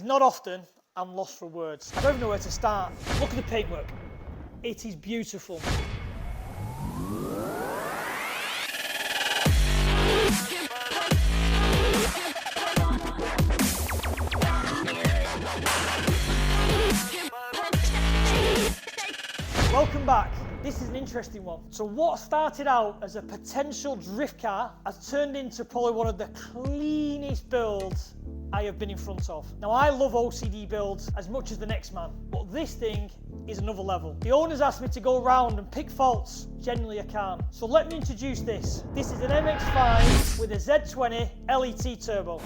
not often I'm lost for words. I don't even know where to start. Look at the paintwork. It is beautiful. Welcome back. This is an interesting one. So what started out as a potential drift car has turned into probably one of the cleanest builds I have been in front of. Now I love OCD builds as much as the next man, but this thing is another level. The owners asked me to go around and pick faults. Generally I can't. So let me introduce this. This is an MX-5 with a Z20 LET turbo.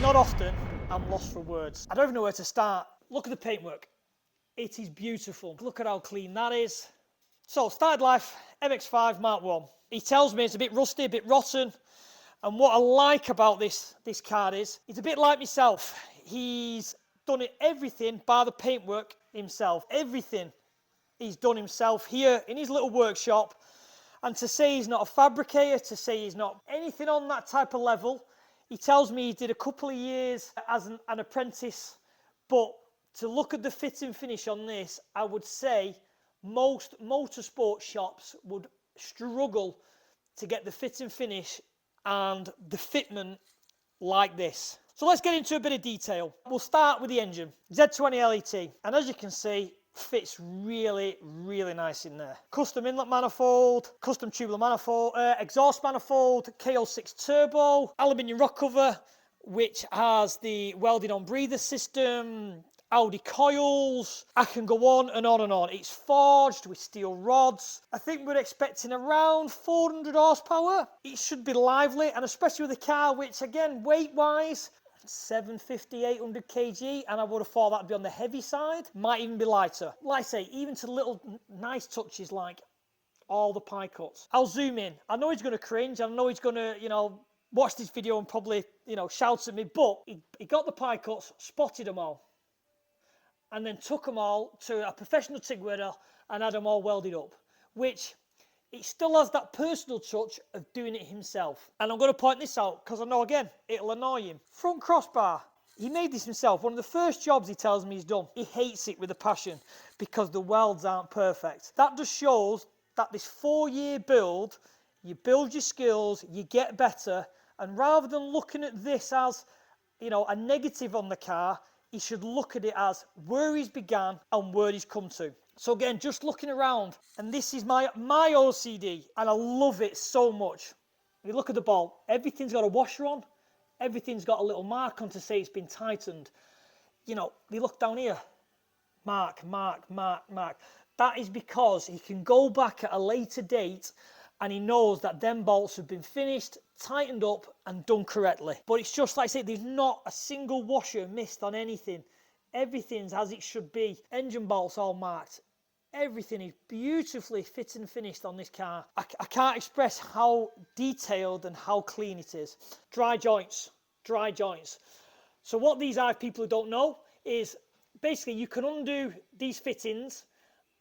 Not often I'm lost for words. I don't even know where to start. Look at the paintwork. It is beautiful. Look at how clean that is. So, started life, MX-5 Mark 1. He tells me it's a bit rusty, a bit rotten. And what I like about this car is, it's a bit like myself. He's done everything by the paintwork himself. Everything he's done himself here in his little workshop. And to say he's not a fabricator, to say he's not anything on that type of level. He tells me he did a couple of years as an apprentice, but to look at the fit and finish on this, I would say most motorsport shops would struggle to get the fit and finish and the fitment like this. So let's get into a bit of detail. We'll start with the engine, Z20 LET, and as you can see, fits really nice in there. Custom inlet manifold, custom tubular manifold, exhaust manifold, KO6 turbo, aluminium rock cover, which has the welded on breather system, Audi coils. I can go on and on and on. It's forged with steel rods. I think we're expecting around 400 horsepower. It should be lively, and especially with a car which, again, weight-wise, 750, 800 kg, and I would have thought that'd be on the heavy side. Might even be lighter. Like I say, even to little nice touches like all the pie cuts. I'll zoom in. I know he's going to cringe. I know he's going to, watch this video and probably, shout at me, but he got the pie cuts, spotted them all, and then took them all to a professional TIG welder and had them all welded up, which it still has that personal touch of doing it himself. And I'm going to point this out because I know, again, it'll annoy him. Front crossbar. He made this himself. One of the first jobs he tells me he's done. He hates it with a passion because the welds aren't perfect. That just shows that this 4-year build, you build your skills, you get better, and rather than looking at this as, a negative on the car, he should look at it as where he's began and where he's come to. So again, just looking around, and this is my OCD, and I love it so much. You look at the bolt, everything's got a washer on, everything's got a little mark on to say it's been tightened. You look down here, mark. That is because he can go back at a later date and he knows that them bolts have been finished, tightened up and done correctly. But it's just like I say, there's not a single washer missed on anything. Everything's as it should be. Engine bolts all marked. Everything is beautifully fit and finished on this car. I can't express how detailed and how clean it is. Dry joints. So what these are, people who don't know, is basically you can undo these fittings,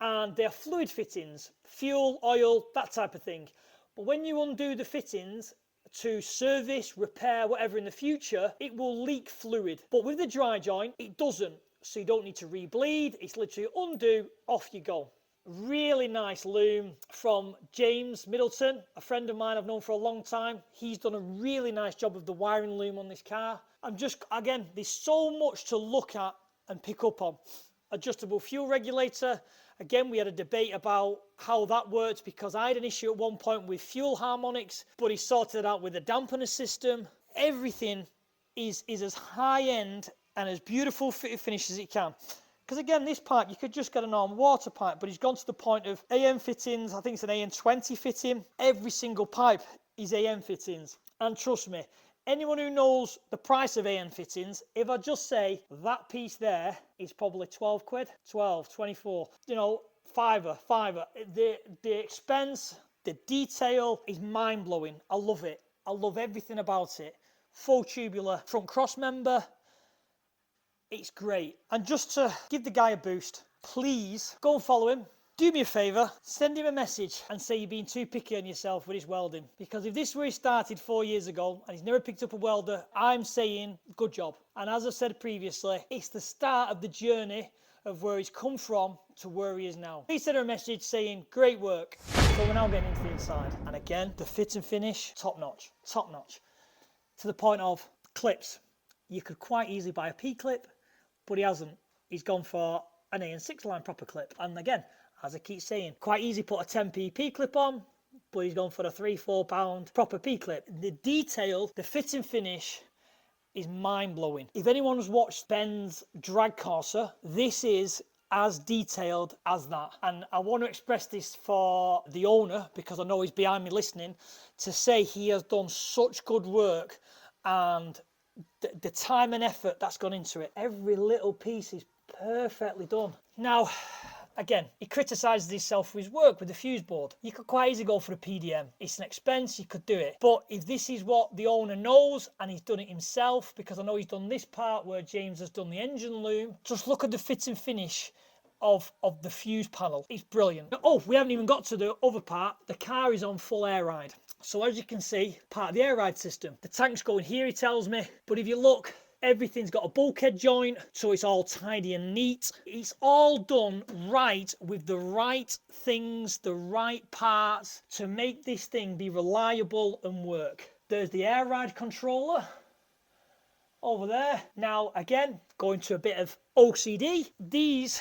and they're fluid fittings, fuel, oil, that type of thing. But when you undo the fittings to service, repair, whatever in the future, it will leak fluid. But with the dry joint, it doesn't. So you don't need to rebleed. It's literally undo, off you go. Really nice loom from James Middleton, a friend of mine I've known for a long time. He's done a really nice job of the wiring loom on this car. Again, there's so much to look at and pick up on. adjustable fuel regulator. Again, we had a debate about how that worked because I had an issue at one point with fuel harmonics, but he sorted it out with a dampener system. Everything is as high-end and as beautiful fit finish as it can. Because again, this pipe, you could just get a normal water pipe, but he's gone to the point of AM fittings. I think it's an AM20 fitting. Every single pipe is AM fittings. And trust me, anyone who knows the price of AM fittings, if I just say that piece there is probably 12 quid, 12, 24, you know, fiver. The expense, the detail is mind-blowing. I love it. I love everything about it. Full tubular front cross member. It's great. And just to give the guy a boost, please go and follow him. Do me a favour, send him a message and say you're being too picky on yourself with his welding. Because if this were he started 4 years ago and he's never picked up a welder, I'm saying good job. And as I said previously, it's the start of the journey of where he's come from to where he is now. He sent her a message saying great work. So we're now getting into the inside. And again, the fit and finish, top notch. Top notch. To the point of clips. You could quite easily buy a P clip, but he hasn't. He's gone for an AN6 line proper clip. And again, as I keep saying, quite easy put a 10p P clip on, but he's gone for a £3-4 proper P clip. The detail, the fit and finish is mind-blowing. If anyone's watched Ben's drag Corsa, this is as detailed as that. And I want to express this for the owner, because I know he's behind me listening, to say he has done such good work, and the time and effort that's gone into it. Every little piece is perfectly done. Now, again, he criticises himself for his work with the fuse board. You could quite easily go for a PDM. It's an expense, you could do it. But if this is what the owner knows and he's done it himself, because I know he's done this part where James has done the engine loom, just look at the fit and finish of the fuse panel. It's brilliant. Oh, we haven't even got to the other part. The car is on full air ride. So as you can see, part of the air ride system. The tank's going here, he tells me. But if you look, everything's got a bulkhead joint, so it's all tidy and neat. It's all done right with the right things, the right parts to make this thing be reliable and work. There's the air ride controller over there. Now, again, going to a bit of OCD. These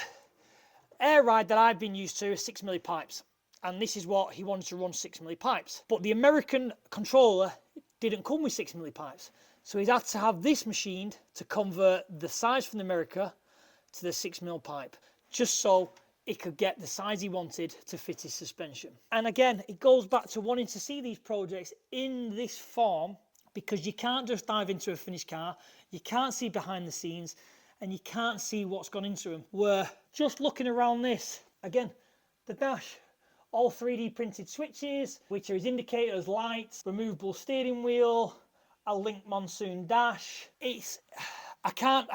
air ride that I've been used to are 6mm pipes. And this is what he wanted to run 6mm pipes. But the American controller didn't come with 6mm pipes. So he's had to have this machined to convert the size from America to the 6mm pipe, just so he could get the size he wanted to fit his suspension. And again, it goes back to wanting to see these projects in this form, because you can't just dive into a finished car, you can't see behind the scenes, and you can't see what's gone into them. Where just looking around this, again, the dash, all 3D printed switches, which are his indicators, lights, removable steering wheel, a link monsoon dash. I can't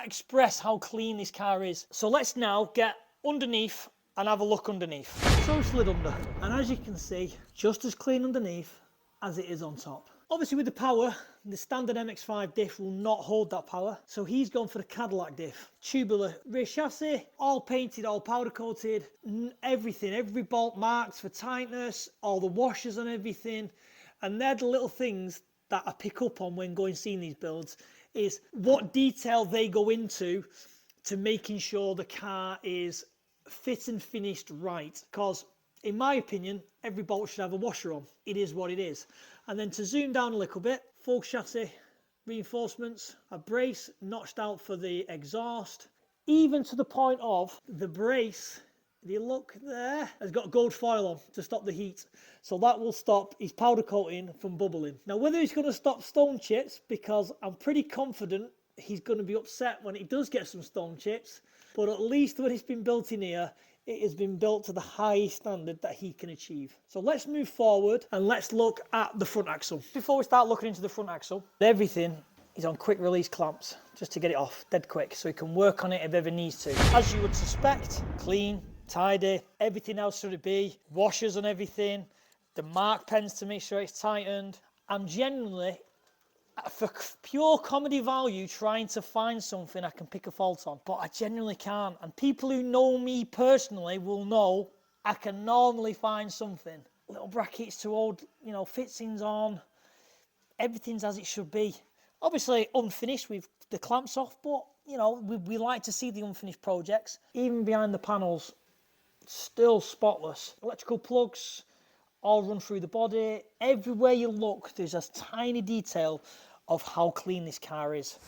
express how clean this car is. So let's now get underneath and have a look underneath. So slid under, and as you can see, just as clean underneath as it is on top. Obviously with the power, the standard MX-5 diff will not hold that power, so he's gone for the Cadillac diff. Tubular rear chassis, all painted, all powder coated, everything, every bolt marks for tightness, all the washers on everything, and they're the little things that I pick up on when going seeing these builds, is what detail they go into to making sure the car is fit and finished right. Because in my opinion, every bolt should have a washer on. It is what it is. And then to zoom down a little bit, full chassis reinforcements, a brace notched out for the exhaust, even to the point of the brace, if you look there, has got gold foil on to stop the heat. So that will stop his powder coating from bubbling. Now whether he's going to stop stone chips, because I'm pretty confident he's going to be upset when he does get some stone chips, but at least when it's been built in here, it has been built to the highest standard that he can achieve. So let's move forward and let's look at the front axle. Before we start looking into the front axle, everything is on quick release clamps, just to get it off dead quick, so he can work on it if ever needs to. As you would suspect, clean, tidy, everything else should it be, washers on everything, the mark pens to make sure it's tightened. I'm genuinely, for pure comedy value, trying to find something I can pick a fault on, but I genuinely can't. And people who know me personally will know I can normally find something. Little brackets to hold, you know, fixings on, everything's as it should be. Obviously unfinished with the clamps off, but you know, we like to see the unfinished projects. Even behind the panels, still spotless. Electrical plugs all run through the body. Everywhere you look, there's a tiny detail of how clean this car is.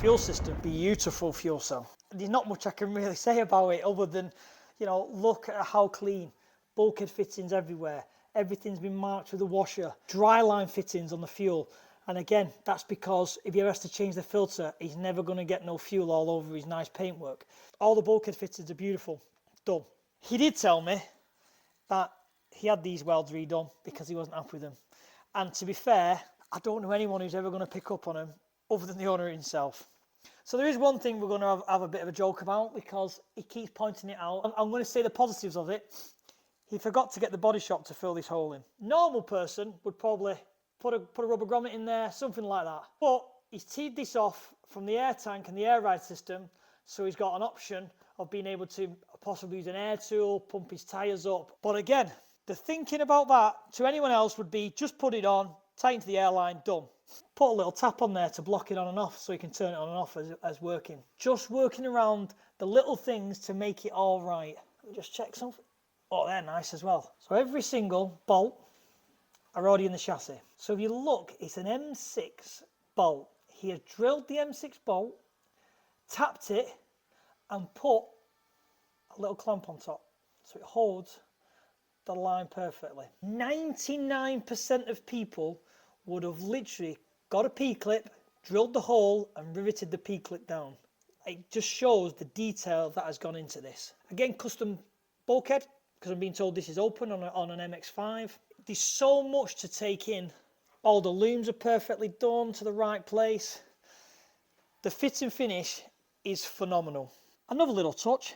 Fuel system, beautiful fuel cell. There's not much I can really say about it other than, you know, look at how clean. Bulkhead fittings everywhere. Everything's been marked with a washer. Dry line fittings on the fuel. And again, that's because if he has to change the filter, he's never going to get no fuel all over his nice paintwork. All the bulkhead fittings are beautiful. Done. He did tell me that he had these welds redone because he wasn't happy with them. And to be fair, I don't know anyone who's ever going to pick up on them other than the owner himself. So there is one thing we're going to have a bit of a joke about because he keeps pointing it out. I'm going to say the positives of it. He forgot to get the body shop to fill this hole in. Normal person would probably put a rubber grommet in there, something like that. But he's teed this off from the air tank and the air ride system, so he's got an option of being able to possibly use an air tool, pump his tyres up. But again, the thinking about that to anyone else would be just put it on, tighten to the airline, done. Put a little tap on there to block it on and off so you can turn it on and off as working. Just working around the little things to make it all right. Let me just check something. Oh, they're nice as well. So every single bolt are already in the chassis. So if you look, it's an M6 bolt. He has drilled the M6 bolt, tapped it, and put a little clamp on top. So it holds the line perfectly. 99% of people would have literally got a P-clip, drilled the hole, and riveted the P-clip down. It just shows the detail that has gone into this. Again, custom bulkhead, because I'm being told this is open on an MX-5. There's so much to take in. All the looms are perfectly done to the right place. The fit and finish is phenomenal. Another little touch.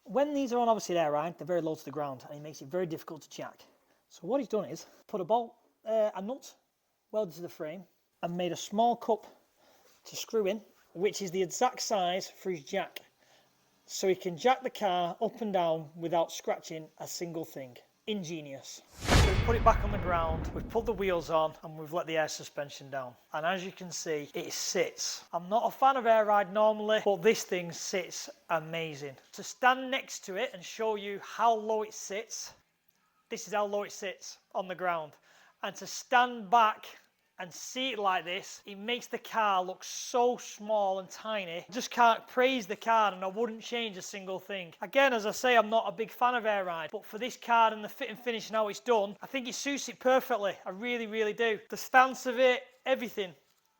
When these are on obviously air ride, they're very low to the ground and it makes it very difficult to jack. So what he's done is put a nut welded to the frame and made a small cup to screw in, which is the exact size for his jack. So he can jack the car up and down without scratching a single thing. Ingenious. So we've put it back on the ground, we've put the wheels on and we've let the air suspension down. And as you can see, it sits. I'm not a fan of air ride normally, but this thing sits amazing. To stand next to it and show you how low it sits, this is how low it sits on the ground. And to stand back and see it like this, it makes the car look so small and tiny. I just can't praise the car and I wouldn't change a single thing. Again, as I say, I'm not a big fan of air ride, but for this car and the fit and finish and how it's done, I think it suits it perfectly. I really, really do. The stance of it, everything.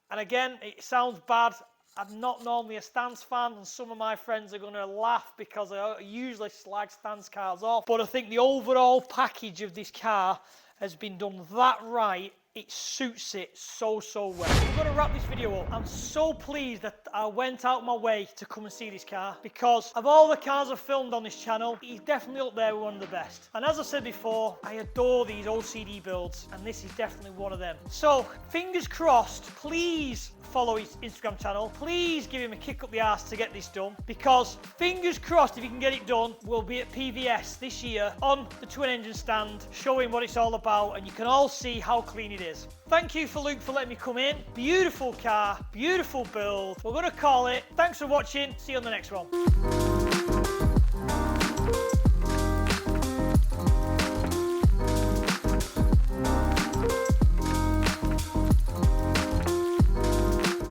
And again, it sounds bad. I'm not normally a stance fan and some of my friends are going to laugh because I usually slag stance cars off. But I think the overall package of this car has been done that right. It suits it so well. We're going to wrap this video up. I'm so pleased that I went out my way to come and see this car because of all the cars I've filmed on this channel, he's definitely up there with one of the best. And as I said before, I adore these OCD builds and this is definitely one of them. So fingers crossed, please follow his Instagram channel. Please give him a kick up the arse to get this done because fingers crossed if he can get it done, we'll be at PVS this year on the twin engine stand showing what it's all about and you can all see how clean it is. Thank you for Luke for letting me come in. Beautiful car, beautiful build. We're going to call it. Thanks for watching. See you on the next one.